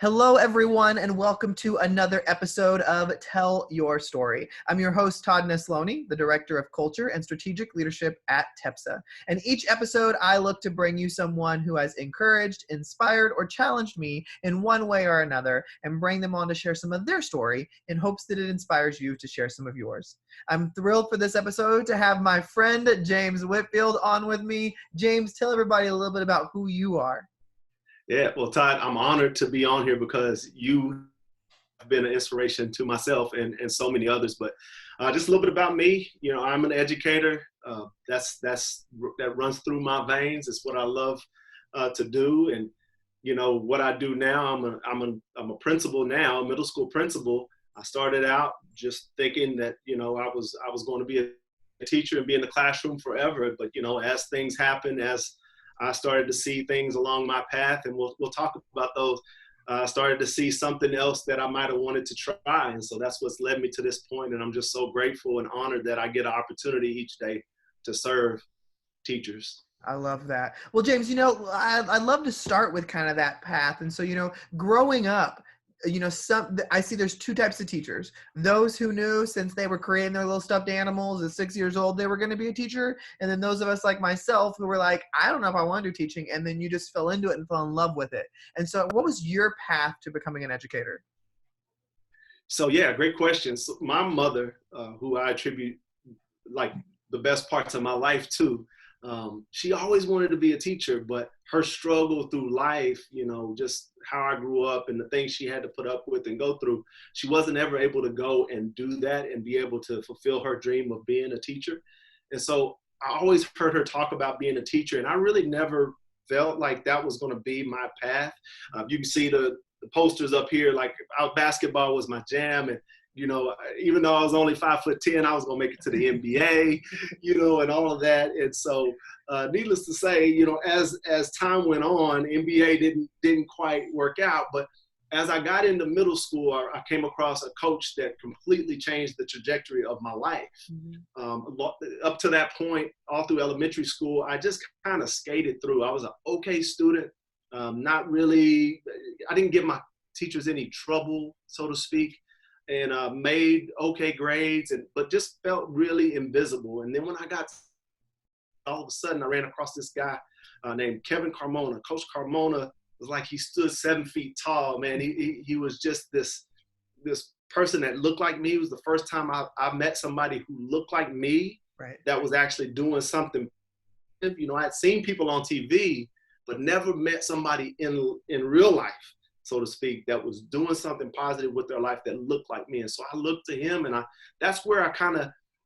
Hello, everyone, and welcome to another episode of Tell Your Story. I'm your host, Todd Nesloni, the Director of Culture and Strategic Leadership at TEPSA. And each episode, I look to bring you someone who has encouraged, inspired, or challenged me in one way or another and bring them on to share some of their story in hopes that it inspires you to share some of yours. I'm thrilled for this episode to have my friend, James Whitfield, on with me. James, tell everybody a little bit about who you are. Yeah, well, Todd, I'm honored to be on here because you have been an inspiration to myself and so many others. But just a little bit about me. I'm an educator. That runs through my veins. It's what I love to do. And what I do now. I'm a principal now, a middle school principal. I started out just thinking that I was going to be a teacher and be in the classroom forever. But as things happen, as I started to see things along my path, and we'll talk about those. I started to see something else that I might have wanted to try, and so that's what's led me to this point. And I'm just so grateful and honored that I get an opportunity each day to serve teachers. I love that. Well, James, I'd love to start with kind of that path. And so, growing up, I see there's two types of teachers. Those who knew since they were creating their little stuffed animals at 6 years old, they were going to be a teacher. And then those of us like myself who were like, I don't know if I want to do teaching. And then you just fell into it and fell in love with it. And so what was your path to becoming an educator? So yeah, great question. So my mother, who I attribute like the best parts of my life to, she always wanted to be a teacher, but her struggle through life, just how I grew up and the things she had to put up with and go through, she wasn't ever able to go and do that and be able to fulfill her dream of being a teacher. And so I always heard her talk about being a teacher, and I really never felt like that was going to be my path. You can see the posters up here, like out basketball was my jam. And even though I was only 5'10", I was gonna make it to the NBA, and all of that. And so, needless to say, as time went on, NBA didn't quite work out. But as I got into middle school, I came across a coach that completely changed the trajectory of my life. Up to that point, all through elementary school, I just kind of skated through. I was an okay student, not really. I didn't give my teachers any trouble, so to speak. And made okay grades, but just felt really invisible. And then when I got, all of a sudden, I ran across this guy named Kevin Carmona. Coach Carmona was like, he stood 7 feet tall, man. He was just this person that looked like me. It was the first time I met somebody who looked like me, right, that was actually doing something. I'd seen people on TV, but never met somebody in real life, so to speak, that was doing something positive with their life that looked like me. And so I looked to him, and that's where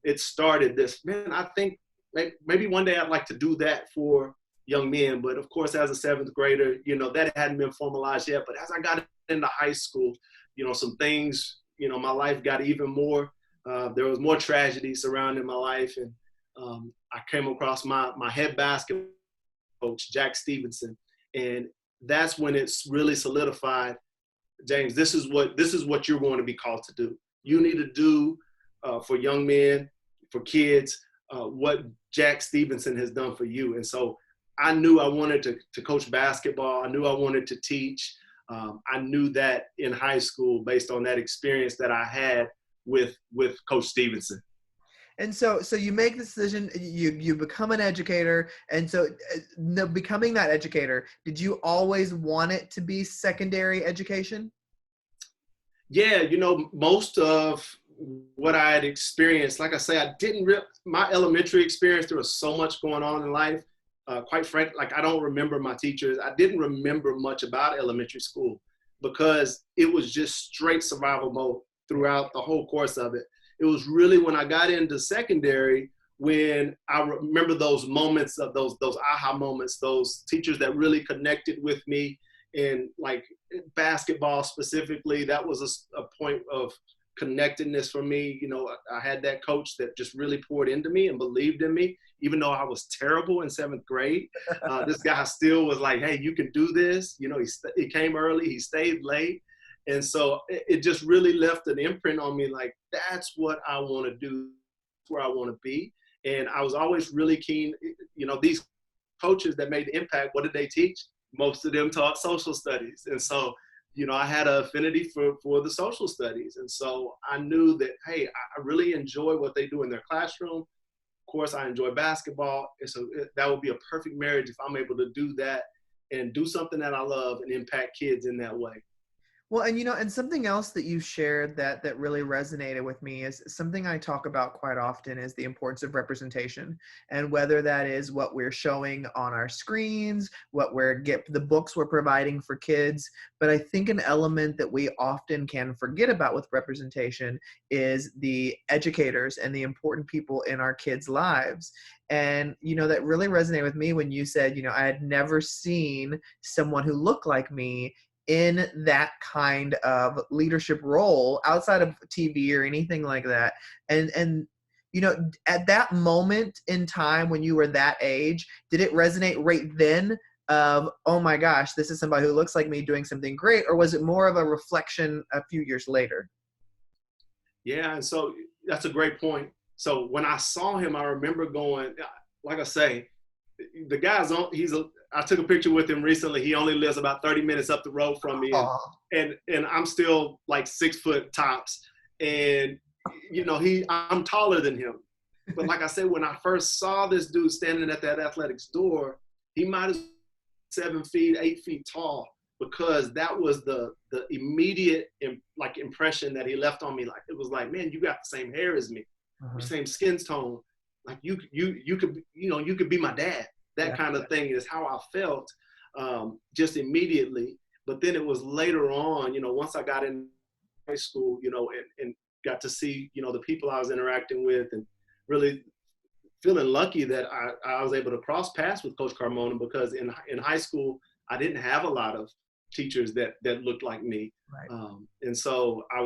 it started this, man, I think maybe one day I'd like to do that for young men. But of course, as a 7th grader, that hadn't been formalized yet. But as I got into high school, some things, my life got even more, there was more tragedy surrounding my life. And I came across my head basketball coach, Jack Stevenson. And that's when it's really solidified, James, this is what you're going to be called to do. You need to do for young men, for kids, what Jack Stevenson has done for you. And so I knew I wanted to coach basketball. I knew I wanted to teach. I knew that in high school based on that experience that I had with Coach Stevenson. And so you make the decision, you become an educator. And so becoming that educator, did you always want it to be secondary education? Yeah, most of what I had experienced, like I say, my elementary experience, there was so much going on in life. Quite frankly, like I don't remember my teachers. I didn't remember much about elementary school because it was just straight survival mode throughout the whole course of it. It was really when I got into secondary when I remember those moments of those aha moments, those teachers that really connected with me. And like basketball specifically, that was a point of connectedness for me. I had that coach that just really poured into me and believed in me, even though I was terrible in 7th grade. This guy still was like, hey, you can do this. He came early, he stayed late. And so it just really left an imprint on me, like, that's what I want to do, where I want to be. And I was always really keen, these coaches that made the impact, what did they teach? Most of them taught social studies. And so I had an affinity for the social studies. And so I knew that, hey, I really enjoy what they do in their classroom. Of course, I enjoy basketball. And so that would be a perfect marriage if I'm able to do that and do something that I love and impact kids in that way. Well, and and something else that you shared that really resonated with me is something I talk about quite often is the importance of representation, and whether that is what we're showing on our screens, what the books we're providing for kids. But I think an element that we often can forget about with representation is the educators and the important people in our kids' lives. And that really resonated with me when you said, I had never seen someone who looked like me in that kind of leadership role outside of TV or anything like that. And at that moment in time when you were that age, did it resonate right then of, oh my gosh, this is somebody who looks like me doing something great? Or was it more of a reflection a few years later? Yeah, and so that's a great point. So when I saw him, I remember going, like I say, the guy's on. I took a picture with him recently. He only lives about 30 minutes up the road from me, and I'm still like 6 foot tops, and I'm taller than him. But like I said, when I first saw this dude standing at that athletics door, he might have 7 feet, 8 feet tall, because that was the immediate impression that he left on me. Like, it was like, man, you got the same hair as me, Uh-huh. same skin tone. Like you could be my dad. That Yeah. kind of thing is how I felt, just immediately. But then it was later on, once I got in high school, and got to see, the people I was interacting with, and really feeling lucky that I was able to cross paths with Coach Carmona, because in high school, I didn't have a lot of teachers that looked like me. Right. And so I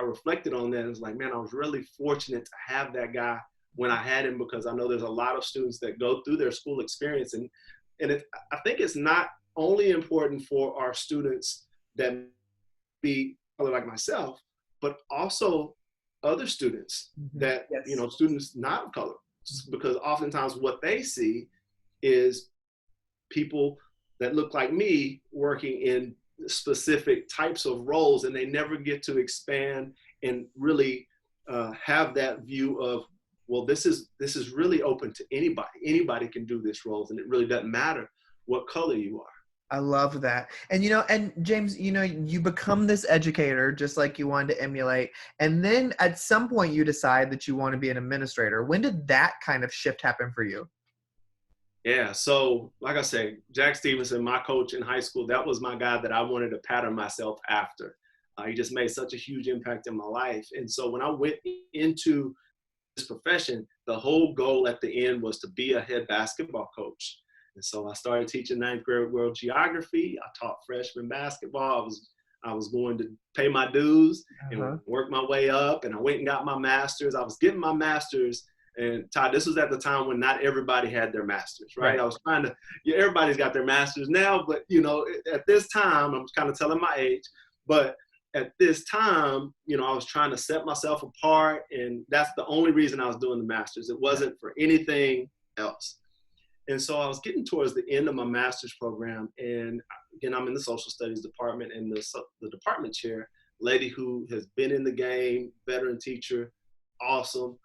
reflected on that, and was like, man, I was really fortunate to have that guy when I had him, because I know there's a lot of students that go through their school experience. And I think it's not only important for our students that be like myself, but also other students that, Yes. students not of color, because oftentimes what they see is people that look like me working in specific types of roles, and they never get to expand and really have that view of, well, this is really open to anybody. Anybody can do this roles, and it really doesn't matter what color you are. I love that. And and James, you become this educator just like you wanted to emulate. And then at some point you decide that you want to be an administrator. When did that kind of shift happen for you? Yeah, so like I say, Jack Stevenson, my coach in high school, that was my guy that I wanted to pattern myself after. He just made such a huge impact in my life. And so when I went into this profession, the whole goal at the end was to be a head basketball coach. And so I started teaching ninth grade world geography. I taught freshman basketball. I was going to pay my dues and work my way up. And I went and got my master's. I was getting my master's. And Todd, this was at the time when not everybody had their master's, right? I was trying to, everybody's got their master's now, but at this time, I'm kind of telling my age, but at this time, I was trying to set myself apart, and that's the only reason I was doing the master's. It wasn't for anything else. And so I was getting towards the end of my master's program, and again, I'm in the social studies department, and the department chair, lady who has been in the game, veteran teacher, awesome.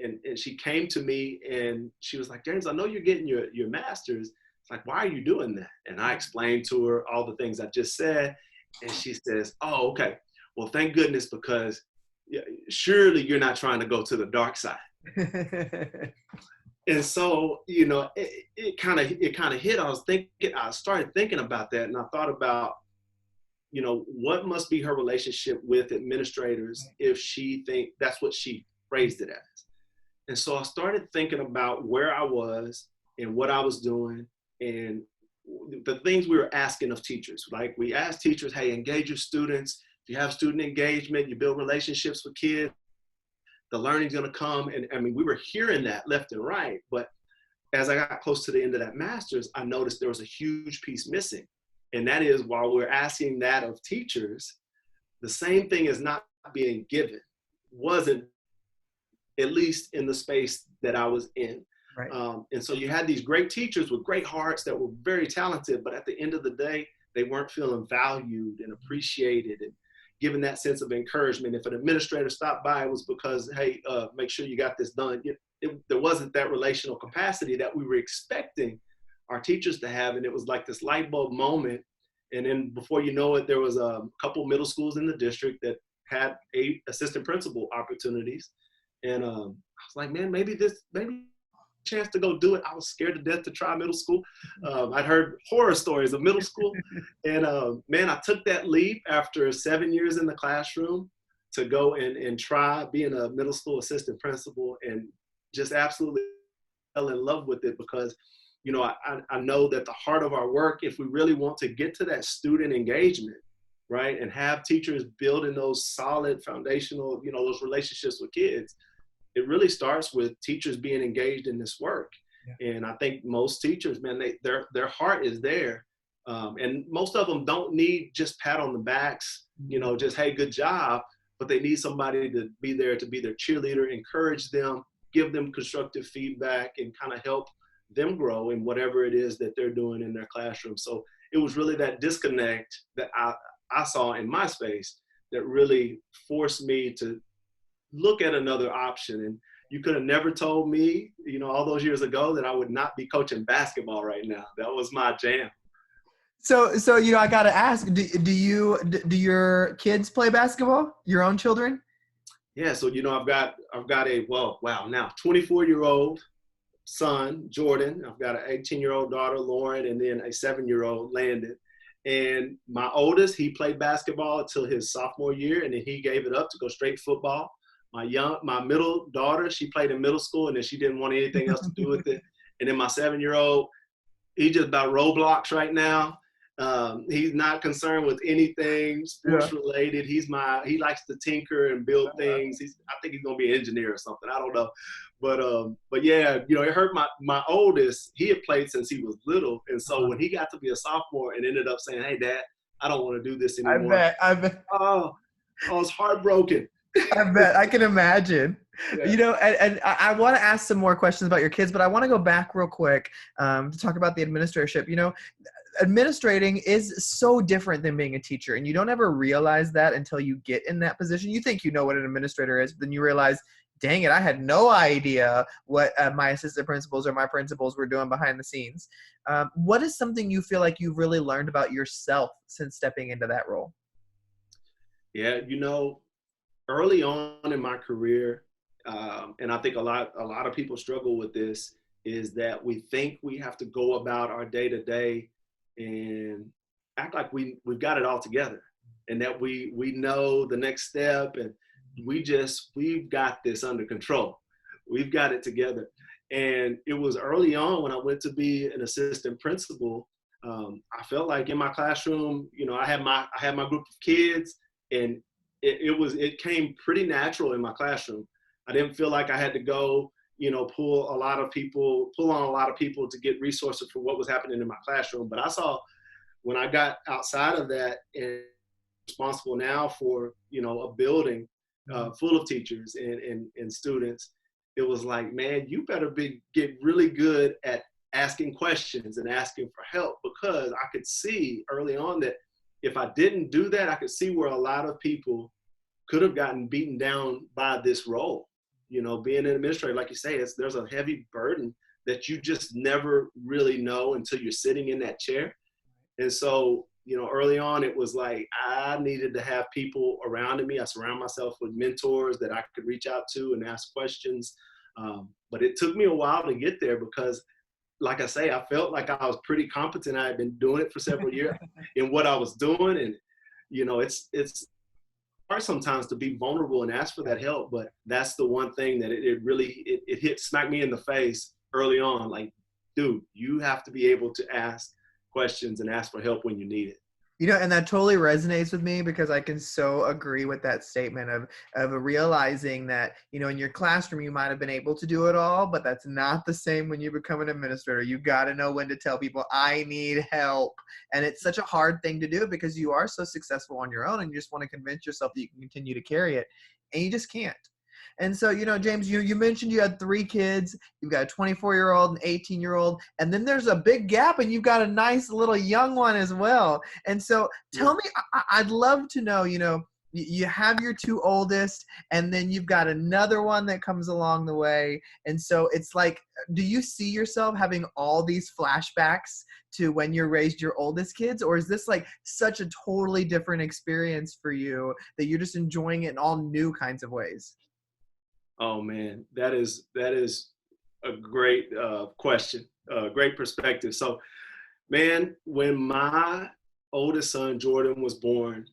And she came to me and she was like, James, I know you're getting your master's. It's like, why are you doing that? And I explained to her all the things I just said. And she says, oh, okay. Well, thank goodness, because surely you're not trying to go to the dark side. And so, it kind of hit. I started thinking about that, and I thought about, what must be her relationship with administrators if she think that's what she phrased it as. And so I started thinking about where I was and what I was doing, and the things we were asking of teachers. Like, we asked teachers, hey, engage your students. If you have student engagement, you build relationships with kids, the learning's going to come. And I mean, we were hearing that left and right. But as I got close to the end of that master's, I noticed there was a huge piece missing. And that is, while we're asking that of teachers, the same thing is not being given, wasn't, at least in the space that I was in. Right. And so you had these great teachers with great hearts that were very talented, but at the end of the day, they weren't feeling valued and appreciated and given that sense of encouragement. If an administrator stopped by, it was because, hey, make sure you got this done. There wasn't that relational capacity that we were expecting our teachers to have. And it was like this light bulb moment. And then before you know it, there was a couple middle schools in the district that had assistant principal opportunities. And I was like, man, maybe chance to go do it. I was scared to death to try middle school. I'd heard horror stories of middle school. And man, I took that leap after 7 years in the classroom to go and try being a middle school assistant principal, and just absolutely fell in love with it because, you know, I know that the heart of our work, if we really want to get to that student engagement, right, and have teachers building those solid foundational, you know, those relationships with kids, it really starts with teachers being engaged in this work. Yeah. And I think most teachers, man, their heart is there. And most of them don't need just pat on the backs, you know, just, hey, good job, but they need somebody to be there to be their cheerleader, encourage them, give them constructive feedback, and kind of help them grow in whatever it is that they're doing in their classroom. So it was really that disconnect that I saw in my space that really forced me to look at another option. And you could have never told me, you know, all those years ago that I would not be coaching basketball right now. That was my jam. So you know, I got to ask, do your kids play basketball? Your own children? Yeah. So, you know, I've got a, now 24-year-old son, Jordan. I've got an 18-year-old daughter, Lauren, and then a 7-year-old, Landon. And my oldest, he played basketball until his sophomore year, and then he gave it up to go straight football. My middle daughter, she played in middle school, and then she didn't want anything else to do with it. And then my 7-year-old, he's just about Roblox right now. He's not concerned with anything sports related. He likes to tinker and build things. I think he's gonna be an engineer or something. I don't know, but yeah, you know, it hurt my oldest. He had played since he was little, and so when he got to be a sophomore and ended up saying, "Hey, Dad, I don't want to do this anymore," I bet. Oh, I was heartbroken. I bet. I can imagine. Yeah. You know, and I want to ask some more questions about your kids, but I want to go back real quick to talk about the administratorship. You know, administrating is so different than being a teacher, and you don't ever realize that until you get in that position. You think you know what an administrator is, but then you realize, dang it, I had no idea what my assistant principals or my principals were doing behind the scenes. What is something you feel like you've really learned about yourself since stepping into that role? Yeah, you know, early on in my career, and I think a lot of people struggle with this, is that we think we have to go about our day-to-day and act like we've got it all together, and that we know the next step, and we've got this under control. We've got it together. And it was early on when I went to be an assistant principal, I felt like in my classroom, you know, I had my group of kids, and it came pretty natural in my classroom. I didn't feel like I had to go, you know, pull on a lot of people to get resources for what was happening in my classroom. But I saw when I got outside of that and responsible now for, you know, a building full of teachers and students, it was like, man, you better get really good at asking questions and asking for help, because I could see early on that if I didn't do that, I could see where a lot of people could have gotten beaten down by this role. You know, being an administrator, like you say, there's a heavy burden that you just never really know until you're sitting in that chair. And so, you know, early on, it was like I needed to have people around me. I surround myself with mentors that I could reach out to and ask questions. But it took me a while to get there because, like I say, I felt like I was pretty competent. I had been doing it for several years in what I was doing. And, you know, it's hard sometimes to be vulnerable and ask for that help. But that's the one thing that it really smacked me in the face early on. Like, dude, you have to be able to ask questions and ask for help when you need it. You know, and that totally resonates with me because I can so agree with that statement of realizing that, you know, in your classroom, you might have been able to do it all, but that's not the same when you become an administrator. You got to know when to tell people, I need help. And it's such a hard thing to do because you are so successful on your own and you just want to convince yourself that you can continue to carry it, and you just can't. And so, James, you mentioned you had 3 kids. You've got a 24-year-old, an 18-year-old, and then there's a big gap, and you've got a nice little young one as well. And so, tell me, I'd love to know, you have your 2 oldest, and then you've got another one that comes along the way. And so it's like, do you see yourself having all these flashbacks to when you raised your oldest kids? Or is this like such a totally different experience for you that you're just enjoying it in all new kinds of ways? Oh man, that is a great question, great perspective. So, man, when my oldest son Jordan was born,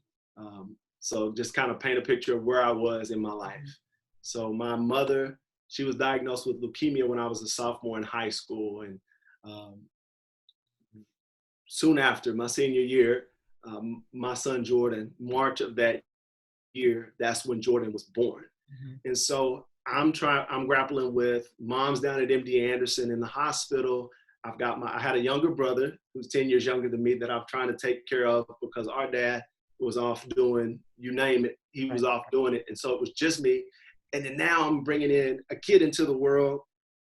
so just kind of paint a picture of where I was in my life. So my mother, she was diagnosed with leukemia when I was a sophomore in high school, and soon after my senior year, my son Jordan, March of that year, that's when Jordan was born. And so I'm grappling with mom's down at MD Anderson in the hospital. I had a younger brother who's 10 years younger than me that I'm trying to take care of because our dad was off doing, you name it, he was off doing it. And so it was just me. And then now I'm bringing in a kid into the world,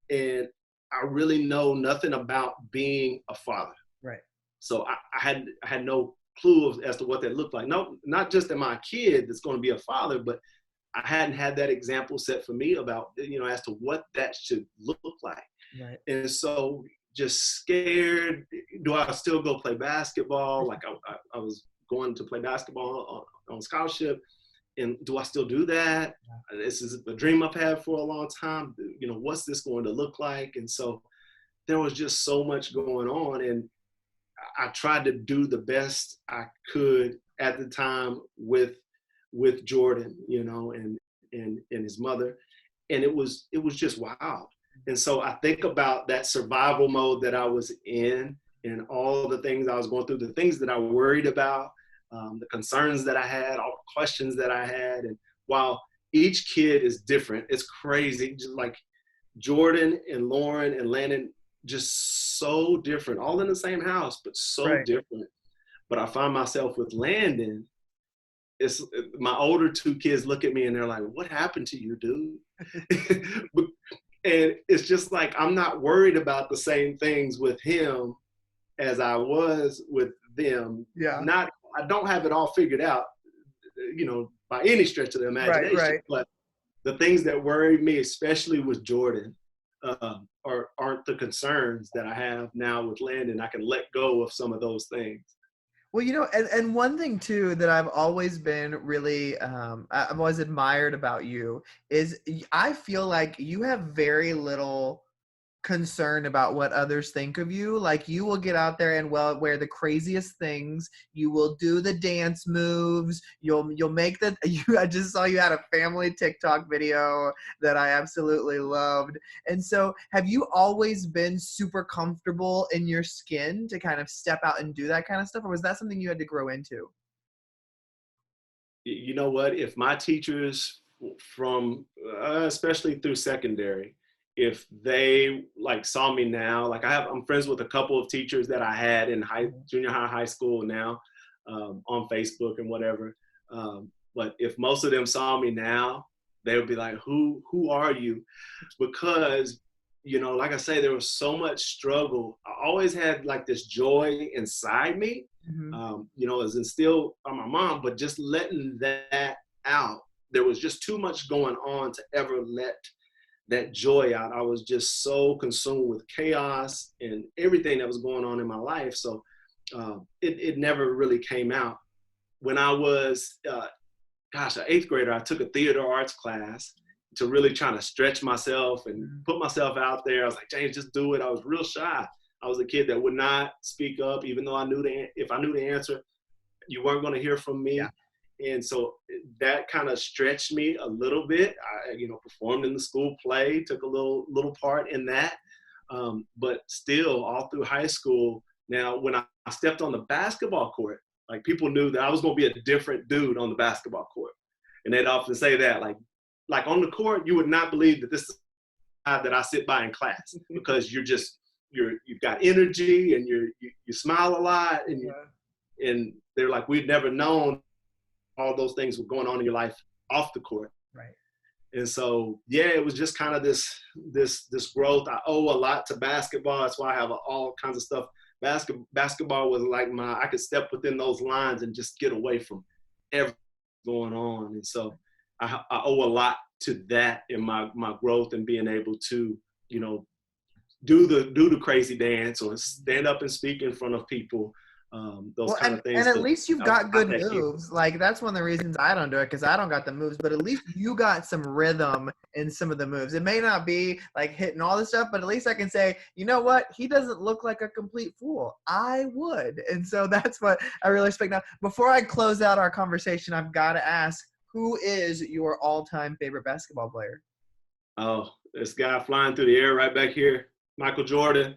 and I really know nothing about being a father. Right. So I had no clue as to what that looked like. No, not just that my kid is going to be a father, but I hadn't had that example set for me about, as to what that should look like. Right. And so just scared, do I still go play basketball? Like I was going to play basketball on scholarship, and do I still do that? Yeah. This is a dream I've had for a long time. What's this going to look like? And so there was just so much going on, and I tried to do the best I could at the time with Jordan, and his mother. And it was just wild. And so I think about that survival mode that I was in, and all the things I was going through, the things that I worried about, the concerns that I had, all the questions that I had. And while each kid is different, it's crazy. Just like Jordan and Lauren and Landon, just so different, all in the same house, but so different. But I find myself with Landon, it's my older 2 kids look at me and they're like, what happened to you, dude? And it's just like, I'm not worried about the same things with him as I was with them. Yeah. I don't have it all figured out, by any stretch of the imagination. Right. But the things that worry me, especially with Jordan, aren't the concerns that I have now with Landon. I can let go of some of those things. Well, and one thing too that I've always been really, I've always admired about you is I feel like you have very little concern about what others think of you. Like, you will get out there and wear the craziest things. You will do the dance moves. You'll make I just saw you had a family TikTok video that I absolutely loved. And so have you always been super comfortable in your skin to kind of step out and do that kind of stuff? Or was that something you had to grow into? You know what? If my teachers from, especially through secondary, if they like saw me now, like I'm friends with a couple of teachers that I had in junior high school now, on Facebook and whatever. But if most of them saw me now, they would be like, who are you? Because, like I say, there was so much struggle. I always had like this joy inside me, it was instilled by my mom, but just letting that out, there was just too much going on to ever let that joy out. I was just so consumed with chaos and everything that was going on in my life. So it never really came out. When I was, an 8th grader, I took a theater arts class to really try to stretch myself and put myself out there. I was like, James, just do it. I was real shy. I was a kid that would not speak up, even though if I knew the answer, you weren't going to hear from me. Yeah. And so that kind of stretched me a little bit. I, performed in the school play, took a little part in that. But still, all through high school, now when I stepped on the basketball court, like, people knew that I was going to be a different dude on the basketball court. And they'd often say that, like on the court, you would not believe that this is the guy that I sit by in class, because you've got energy and you smile a lot, and they're like, we'd never known all those things were going on in your life off the court. Right. And so, yeah, it was just kind of this growth. I owe a lot to basketball. That's why I have all kinds of stuff. Basketball was like I could step within those lines and just get away from everything going on. And so I owe a lot to that in my growth and being able to, do the crazy dance or stand up and speak in front of people. Those Well, kind of things. and at least you've I was got not good that kid. moves. Like that's one of the reasons I don't do it because I don't got the moves. But at least you got some rhythm in some of the moves. It may not be like hitting all the stuff, but at least I can say, you know what? He doesn't look like a complete fool. I would, and so that's what I really respect. Now, before I close out our conversation, I've got to ask, who is your all-time favorite basketball player? Oh, this guy flying through the air right back here, Michael Jordan.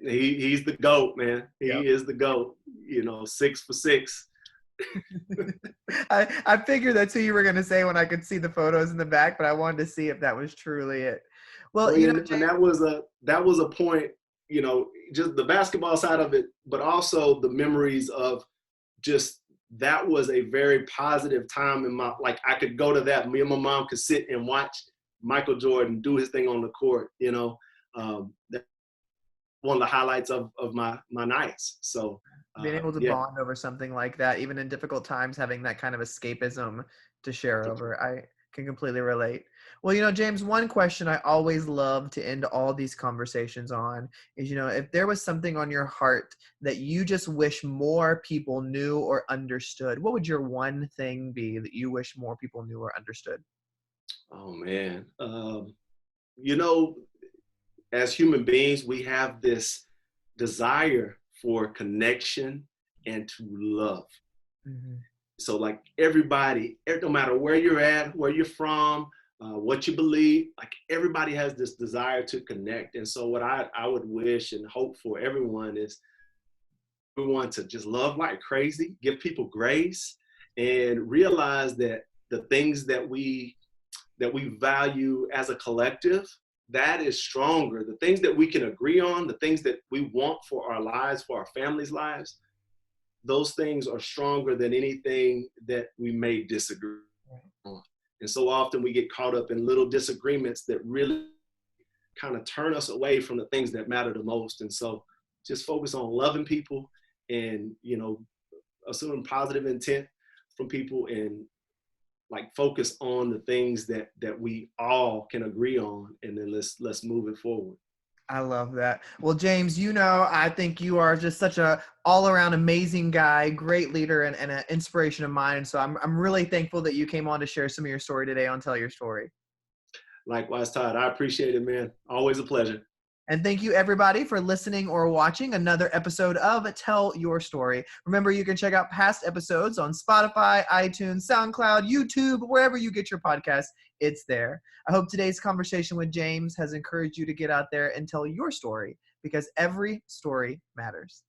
He's the GOAT, man. Yep. He is the GOAT. 6 for 6. I figured that's who you were going to say when I could see the photos in the back, but I wanted to see if that was truly it. Well, Well, and that was a point. Just the basketball side of it, but also the memories of just that was a very positive time in my, like, I could go to that. Me and my mom could sit and watch Michael Jordan do his thing on the court. That one of the highlights of my nights. So being able to yeah. bond over something like that, even in difficult times, having that kind of escapism to share over, I can completely relate. Well, James, one question I always love to end all these conversations on is, if there was something on your heart that you just wish more people knew or understood, what would your one thing be that you wish more people knew or understood? Oh man. As human beings, we have this desire for connection and to love. Mm-hmm. So like everybody, no matter where you're at, where you're from, what you believe, like everybody has this desire to connect. And so what I would wish and hope for everyone is everyone to just love like crazy, give people grace, and realize that the things that we value as a collective, that is stronger. The things that we can agree on, the things that we want for our lives, for our families' lives, those things are stronger than anything that we may disagree on. And so often we get caught up in little disagreements that really kind of turn us away from the things that matter the most. And so just focus on loving people and, assuming positive intent from people, and like focus on the things that we all can agree on, and then let's move it forward. I love that. Well, James, I think you are just such a all-around amazing guy, great leader, and an inspiration of mine. And so I'm really thankful that you came on to share some of your story today on Tell Your Story. Likewise, Todd, I appreciate it, man. Always a pleasure. And thank you, everybody, for listening or watching another episode of Tell Your Story. Remember, you can check out past episodes on Spotify, iTunes, SoundCloud, YouTube, wherever you get your podcasts. It's there. I hope today's conversation with James has encouraged you to get out there and tell your story, because every story matters.